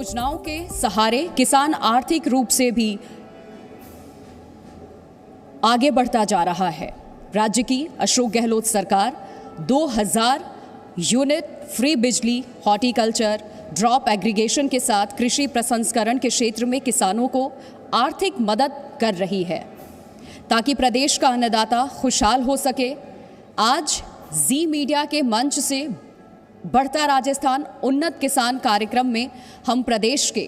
योजनाओं के सहारे किसान आर्थिक रूप से भी आगे बढ़ता जा रहा है। राज्य की अशोक गहलोत सरकार 2000 यूनिट फ्री बिजली, हॉर्टिकल्चर, ड्रॉप एग्रीगेशन के साथ कृषि प्रसंस्करण के क्षेत्र में किसानों को आर्थिक मदद कर रही है ताकि प्रदेश का अन्नदाता खुशहाल हो सके। आज जी मीडिया के मंच से बढ़ता राजस्थान उन्नत किसान कार्यक्रम में हम प्रदेश के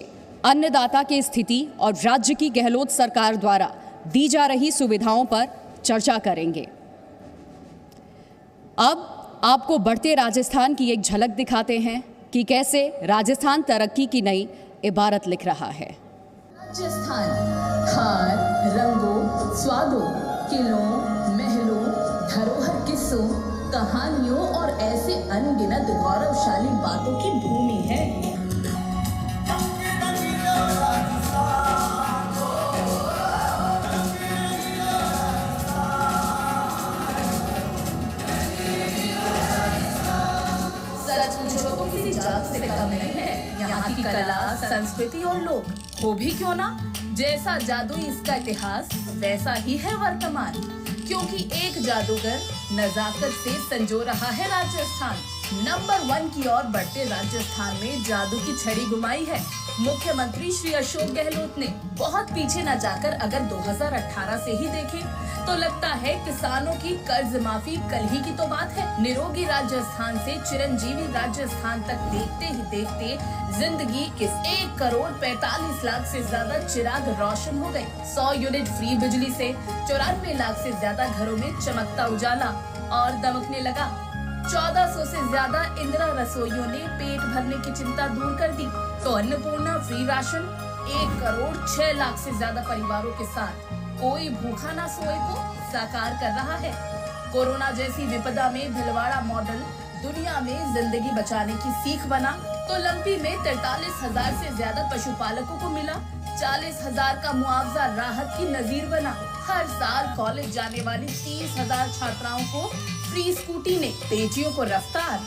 अन्नदाता की स्थिति और राज्य की गहलोत सरकार द्वारा दी जा रही सुविधाओं पर चर्चा करेंगे। अब आपको बढ़ते राजस्थान की एक झलक दिखाते हैं कि कैसे राजस्थान तरक्की की नई इबारत लिख रहा है। राजस्थान हार, रंगों, स्वादों, किलों, महलों, धरोहर, किस्सों, कहानियों और ऐसे अनगिनत गौरवशाली बातों की भूमि है। सच पूछो तो किसी जात से कम नहीं है यहाँ की कला, संस्कृति और लोग। हो भी क्यों ना, जैसा जादू इसका इतिहास वैसा ही है वर्तमान, क्योंकि एक जादूगर नजाकत से संजो रहा है राजस्थान। नंबर 1 की ओर बढ़ते राजस्थान में जादू की छड़ी घुमाई है मुख्यमंत्री श्री अशोक गहलोत ने। बहुत पीछे न जाकर अगर 2018 से ही देखें तो लगता है किसानों की कर्ज माफी कल ही की तो बात है। निरोगी राजस्थान से चिरंजीवी राजस्थान तक देखते ही देखते जिंदगी के 1 करोड़ 45 लाख से ज्यादा चिराग रोशन हो गए। 100 यूनिट फ्री बिजली से 94 लाख से ज्यादा घरों में चमकता उजाला और दमकने लगा। 1400 से ज्यादा इंदिरा रसोइयों ने पेट भरने की चिंता दूर कर दी, तो अन्नपूर्णा फ्री राशन 1 करोड़ 6 लाख से ज्यादा परिवारों के साथ कोई भूखा ना सोए को साकार कर रहा है। कोरोना जैसी विपदा में भिलवाड़ा मॉडल दुनिया में जिंदगी बचाने की सीख बना, तो लंपी में 43,000 से ज्यादा पशुपालकों को मिला। 40,000 का मुआवजा राहत की नजीर बना। हर साल कॉलेज जाने वाली 30,000 छात्राओं को फ्री स्कूटी ने बेटियों को रफ्तार।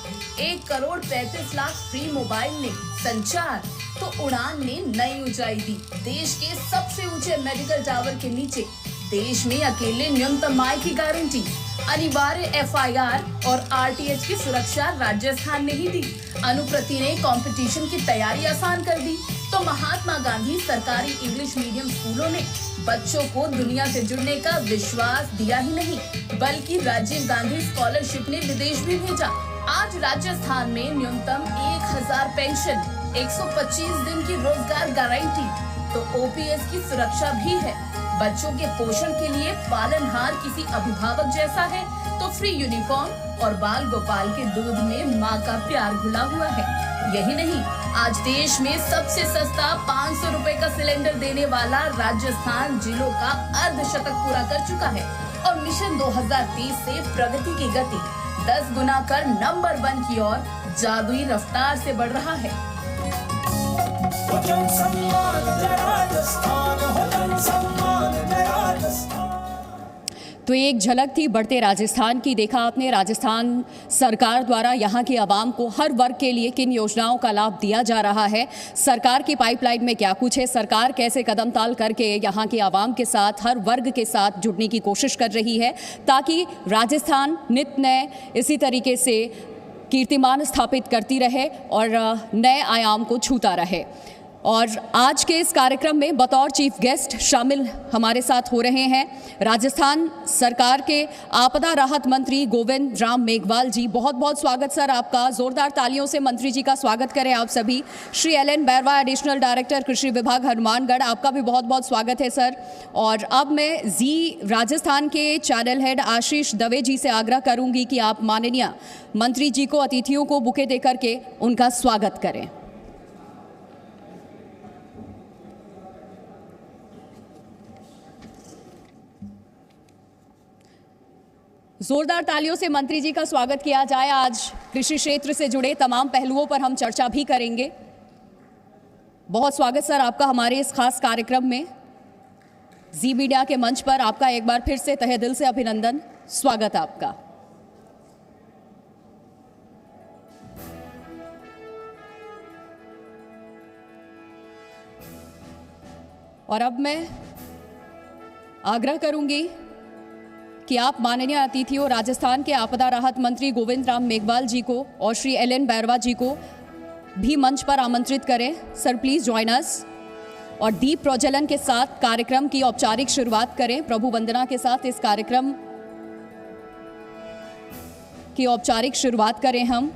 1 करोड़ 35 लाख फ्री मोबाइल ने संचार, तो उड़ान ने नई ऊंचाई दी। देश के सबसे ऊंचे मेडिकल टावर के नीचे देश में अकेले न्यूनतम आय की गारंटी, अनिवार्य FIR और RTH की सुरक्षा राजस्थान ने ही दी। अनुप्रति ने कंपटीशन की तैयारी आसान कर दी, तो महात्मा गांधी सरकारी इंग्लिश मीडियम स्कूलों ने बच्चों को दुनिया से जुड़ने का विश्वास दिया ही नहीं, बल्कि राजीव गांधी स्कॉलरशिप ने विदेश भी भेजा। आज राजस्थान में न्यूनतम 1000 पेंशन, 125 दिन की रोजगार गारंटी, तो OPS की सुरक्षा भी है। बच्चों के पोषण के लिए पालनहार किसी अभिभावक जैसा है, तो फ्री यूनिफॉर्म और बाल गोपाल के दूध में माँ का प्यार घुला हुआ है। यही नहीं, आज देश में सबसे सस्ता 500 रुपए का सिलेंडर देने वाला राजस्थान जिलों का अर्धशतक पूरा कर चुका है और मिशन 2030 से प्रगति की गति 10 गुना कर नंबर 1 की ओर जादुई रफ्तार से बढ़ रहा है। तो एक झलक थी बढ़ते राजस्थान की। देखा आपने राजस्थान सरकार द्वारा यहाँ के आवाम को हर वर्ग के लिए किन योजनाओं का लाभ दिया जा रहा है, सरकार की पाइपलाइन में क्या कुछ है, सरकार कैसे कदम ताल करके यहाँ के आवाम के साथ, हर वर्ग के साथ जुड़ने की कोशिश कर रही है ताकि राजस्थान नित नए इसी तरीके से कीर्तिमान स्थापित करती रहे और नए आयाम को छूता रहे। और आज के इस कार्यक्रम में बतौर चीफ गेस्ट शामिल हमारे साथ हो रहे हैं राजस्थान सरकार के आपदा राहत मंत्री गोविंद राम मेघवाल जी। बहुत बहुत स्वागत सर आपका। जोरदार तालियों से मंत्री जी का स्वागत करें आप सभी। Shri LN Bairwa, additional director कृषि विभाग हनुमानगढ़, आपका भी बहुत बहुत स्वागत है सर। और अब मैं जी राजस्थान के चैनल हेड आशीष दवे जी से आग्रह करूंगी कि आप माननीय मंत्री जी को अतिथियों को बुके देकर के उनका स्वागत करें। जोरदार तालियों से मंत्री जी का स्वागत किया जाए। आज कृषि क्षेत्र से जुड़े तमाम पहलुओं पर हम चर्चा भी करेंगे। बहुत स्वागत सर आपका हमारे इस खास कार्यक्रम में। जी मीडिया के मंच पर आपका एक बार फिर से तहे दिल से अभिनंदन, स्वागत आपका। और अब मैं आग्रह करूंगी कि आप माननीय अतिथियों राजस्थान के आपदा राहत मंत्री गोविंद राम मेघवाल जी को और श्री एल.एन. बैरवा जी को भी मंच पर आमंत्रित करें। सर प्लीज ज्वाइन अस और दीप प्रज्वलन के साथ कार्यक्रम की औपचारिक शुरुआत करें। प्रभु वंदना के साथ इस कार्यक्रम की औपचारिक शुरुआत करें हम।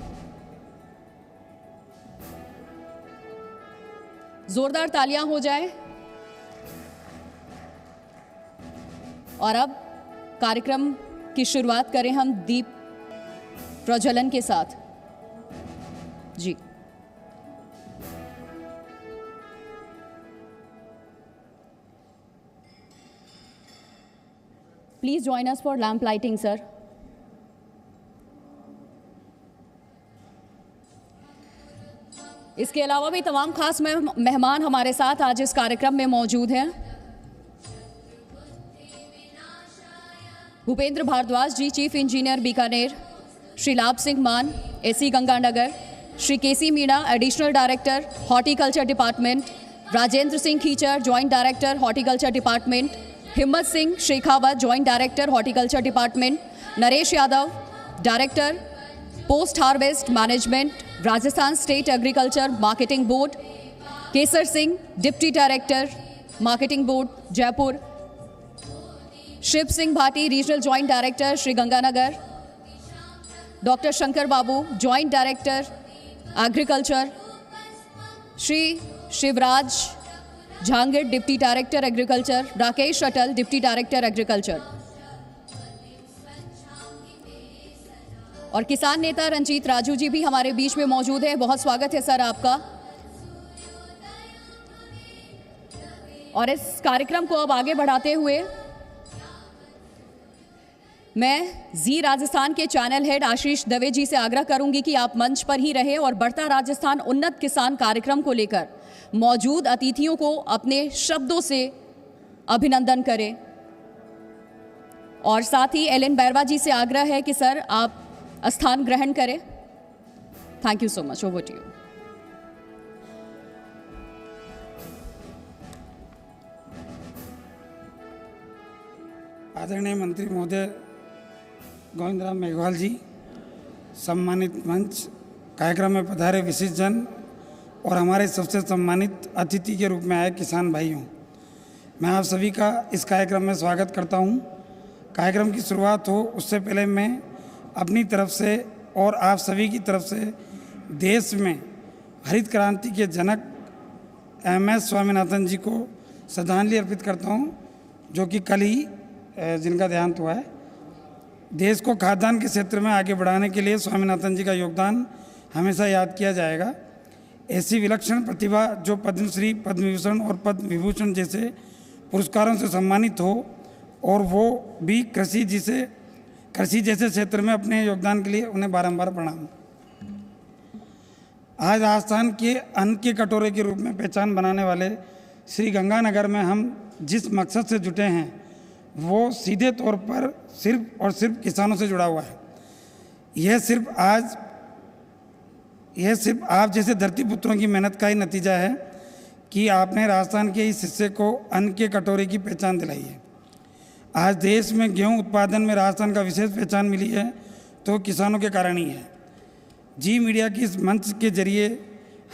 जोरदार तालियां हो जाए। और अब कार्यक्रम की शुरुआत करें हम दीप प्रज्वलन के साथ। जी please join us for lamp lighting sir. इसके अलावा भी तमाम खास मेहमान हमारे साथ आज इस कार्यक्रम में मौजूद हैं। Bhupendra Bhardwaj ji, chief engineer Bikaner, Shri Labh Singh Maan, AC Ganganagar, Shri KC Meena, additional director horticulture department, Rajendra Singh Khichar, joint director horticulture department, Himmat Singh Shekhawat, joint director horticulture department, Naresh Yadav, director post harvest management, Rajasthan state agriculture marketing board, Kesar Singh, deputy director marketing board Jaipur, Shiv Singh Bhati, regional joint director Sri Ganganagar, doctor Shankar Babu, joint director agriculture, Shri Shivraj Jhangir, deputy director agriculture, Rakesh Atal, deputy director agriculture, और किसान नेता रंजीत राजू जी भी हमारे बीच में मौजूद हैं। बहुत स्वागत है सर आपका। और इस कार्यक्रम को अब आगे बढ़ाते हुए मैं जी राजस्थान के चैनल हेड आशीष दवे जी से आग्रह करूंगी कि आप मंच पर ही रहें और बढ़ता राजस्थान उन्नत किसान कार्यक्रम को लेकर मौजूद अतिथियों को अपने शब्दों से अभिनंदन करें। और साथ ही एल.एन. बैरवा जी से आग्रह है कि सर आप स्थान ग्रहण करें। Thank you so much. Over to you. आदरणीय मंत्री महोदय गोविंद राम मेघवाल जी, सम्मानित मंच, कार्यक्रम में पधारे विशिष्ट जन और हमारे सबसे सम्मानित अतिथि के रूप में आए किसान भाइयों, मैं आप सभी का इस कार्यक्रम में स्वागत करता हूं। कार्यक्रम की शुरुआत हो उससे पहले मैं अपनी तरफ से और आप सभी की तरफ से देश में हरित क्रांति के जनक एम.एस. स्वामीनाथन जी को श्रद्धांजलि अर्पित करता हूं, जो कि कल ही जिनका देहांत हुआ है। देश को खाद्यान्न के क्षेत्र में आगे बढ़ाने के लिए स्वामीनाथन जी का योगदान हमेशा याद किया जाएगा। ऐसी विलक्षण प्रतिभा जो पद्मश्री, पद्म विभूषण और पद्म विभूषण जैसे पुरस्कारों से सम्मानित हो, और वो भी कृषि जैसे क्षेत्र में अपने योगदान के लिए उन्हें बारंबार प्रणाम। आज राजस्थान के अन्न के कटोरे के रूप में पहचान बनाने वाले श्री गंगानगर में हम जिस मकसद से जुटे हैं वो सीधे तौर पर सिर्फ और सिर्फ किसानों से जुड़ा हुआ है। यह सिर्फ आप जैसे धरती पुत्रों की मेहनत का ही नतीजा है कि आपने राजस्थान के इस हिस्से को अन्न के कटोरे की पहचान दिलाई है। आज देश में गेहूं उत्पादन में राजस्थान का विशेष पहचान मिली है तो किसानों के कारण ही है। जी मीडिया की इस मंच के जरिए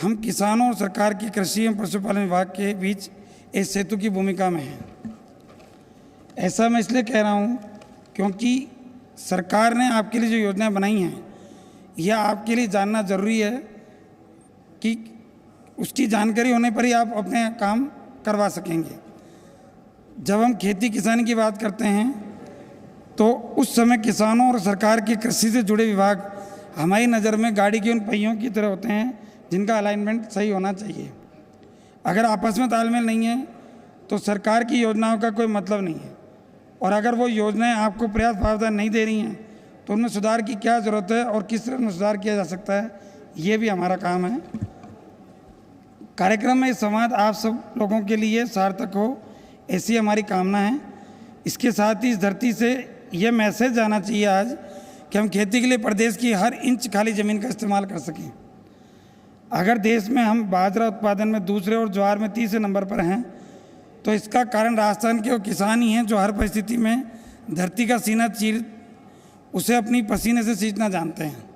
हम किसानों और सरकार की कृषि एवं पशुपालन विभाग के बीच इस सेतु की भूमिका में हैं। ऐसा मैं इसलिए कह रहा हूं क्योंकि सरकार ने आपके लिए जो योजनाएं बनाई हैं यह आपके लिए जानना ज़रूरी है कि उसकी जानकारी होने पर ही आप अपने काम करवा सकेंगे। जब हम खेती किसानी की बात करते हैं तो उस समय किसानों और सरकार की कृषि से जुड़े विभाग हमारी नज़र में गाड़ी के उन पहियों की तरह होते हैं जिनका अलाइनमेंट सही होना चाहिए। अगर आपस में तालमेल नहीं है तो सरकार की योजनाओं का कोई मतलब नहीं है, और अगर वो योजनाएं आपको पर्याप्त प्रावधान नहीं दे रही हैं तो उनमें सुधार की क्या ज़रूरत है और किस तरह उनमें सुधार किया जा सकता है, ये भी हमारा काम है। कार्यक्रम में संवाद आप सब लोगों के लिए सार्थक हो, ऐसी हमारी कामना है। इसके साथ ही इस धरती से ये मैसेज जाना चाहिए आज कि हम खेती के लिए प्रदेश की हर इंच खाली ज़मीन का इस्तेमाल कर सकें। अगर देश में हम बाजरा उत्पादन में दूसरे और ज्वार में तीसरे नंबर पर हैं, तो इसका कारण राजस्थान के वो किसान ही हैं जो हर परिस्थिति में धरती का सीना चीर उसे अपनी पसीने से सींचना जानते हैं।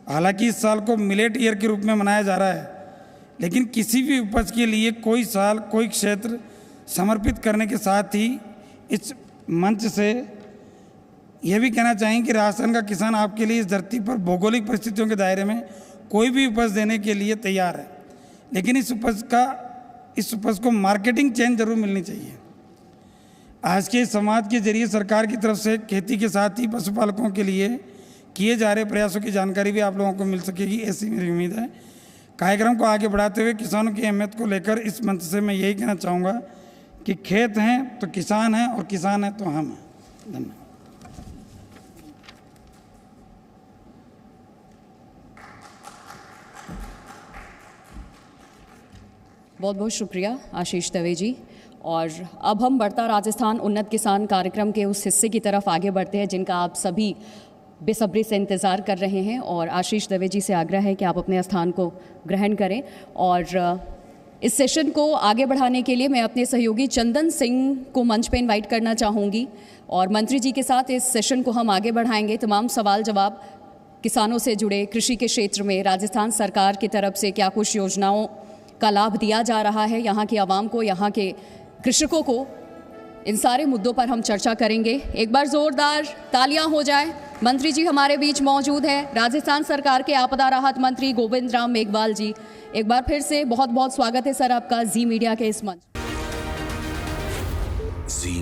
हालांकि इस साल को मिलेट ईयर के रूप में मनाया जा रहा है, लेकिन किसी भी उपज के लिए कोई साल कोई क्षेत्र समर्पित करने के साथ ही इस मंच से यह भी कहना चाहेंगे कि राजस्थान का किसान आपके लिए इस धरती पर भौगोलिक परिस्थितियों के दायरे में कोई भी उपज देने के लिए तैयार है, लेकिन इस उपज को मार्केटिंग चेन जरूर मिलनी चाहिए। आज के समाज के जरिए सरकार की तरफ से खेती के साथ ही पशुपालकों के लिए किए जा रहे प्रयासों की जानकारी भी आप लोगों को मिल सकेगी, ऐसी मेरी उम्मीद है। कार्यक्रम को आगे बढ़ाते हुए किसानों की अहमियत को लेकर इस मंच से मैं यही कहना चाहूँगा कि खेत हैं तो किसान हैं और किसान हैं तो हम हैं। धन्यवाद। बहुत बहुत शुक्रिया आशीष दवे जी। और अब हम बढ़ता राजस्थान उन्नत किसान कार्यक्रम के उस हिस्से की तरफ आगे बढ़ते हैं जिनका आप सभी बेसब्री से इंतज़ार कर रहे हैं। और आशीष दवे जी से आग्रह है कि आप अपने स्थान को ग्रहण करें। और इस सेशन को आगे बढ़ाने के लिए मैं अपने सहयोगी चंदन सिंह को मंच पे इनवाइट करना चाहूँगी और मंत्री जी के साथ इस सेशन को हम आगे बढ़ाएंगे। तमाम सवाल जवाब किसानों से जुड़े, कृषि के क्षेत्र में राजस्थान सरकार की तरफ से क्या कुछ योजनाओं का लाभ दिया जा रहा है यहाँ की आवाम को, यहाँ के कृषकों को, इन सारे मुद्दों पर हम चर्चा करेंगे। एक बार ज़ोरदार तालियां हो जाए। मंत्री जी हमारे बीच मौजूद हैं, राजस्थान सरकार के आपदा राहत मंत्री गोविंद राम मेघवाल जी। एक बार फिर से बहुत बहुत स्वागत है सर आपका जी मीडिया के इस मंच। जी